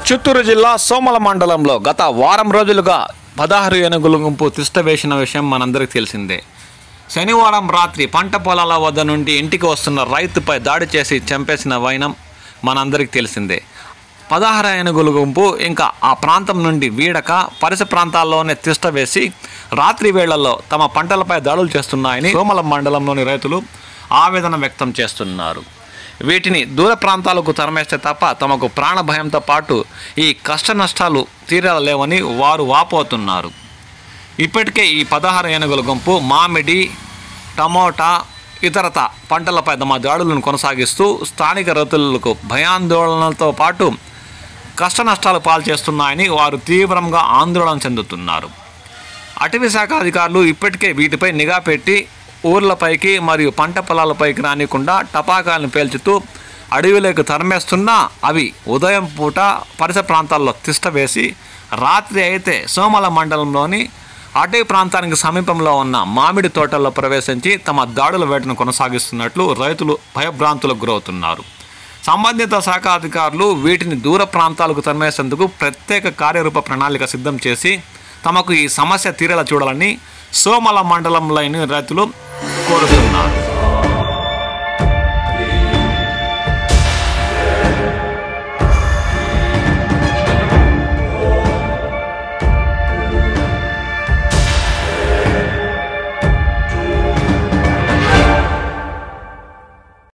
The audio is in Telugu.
చిత్తూరు జిల్లా సోమల మండలంలో గత వారం రోజులుగా 16 ఏనుగుల గుంపు తిష్ట వేసిన విషయం మనందరికీ తెలిసిందే. శనివారం రాత్రి పంట పొలాల వద్ద నుండి ఇంటికి వస్తున్న రైతుపై దాడి చేసి చంపేసిన వైనం మనందరికీ తెలిసిందే. 16 ఏనుగుల గుంపు ఇంకా ఆ ప్రాంతం నుండి వీడక పరిసర ప్రాంతాల్లోనే తిష్ట వేసి రాత్రి వేళల్లో తమ పంటలపై దాడులు చేస్తున్నాయని సోమల మండలంలోని రైతులు ఆవేదన వ్యక్తం చేస్తున్నారు. వీటిని దూర ప్రాంతాలకు తరమేస్తే తప్ప తమకు ప్రాణ భయంతో పాటు ఈ కష్ట నష్టాలు తీరలేవని వారు వాపోతున్నారు. ఇప్పటికే ఈ 16 ఏనుగుల గుంపు మామిడి, టమోటా, ఇతరత పంటలపై తమ దాడులను కొనసాగిస్తూ స్థానిక రైతులకు భయాందోళనలతో పాటు కష్ట నష్టాలు పాల్చేస్తున్నాయని వారు తీవ్రంగా ఆందోళన చెందుతున్నారు. అటవీ శాఖ అధికారులు ఇప్పటికే వీటిపై నిఘా పెట్టి ఊర్లపైకి మరియు పంట పొలాలపైకి రానికుండా టపాకాయలను పేల్చుతూ అడవిలోకి తరిమేస్తున్నా అవి ఉదయం పూట పరిసర ప్రాంతాల్లో తిష్ట వేసి రాత్రి అయితే సోమల మండలంలోని అటవీ ప్రాంతానికి సమీపంలో ఉన్న మామిడి తోటల్లో ప్రవేశించి తమ దాడుల వేటను కొనసాగిస్తున్నట్లు రైతులు భయభ్రాంతులకు గురవుతున్నారు. సంబంధిత శాఖ అధికారులు వీటిని దూర ప్రాంతాలకు తరిమేసేందుకు ప్రత్యేక కార్యరూప ప్రణాళిక సిద్ధం చేసి తమకు ఈ సమస్య తీరేలా చూడాలని సోమల మండలంలోని రైతులు కోరుతున్నారు.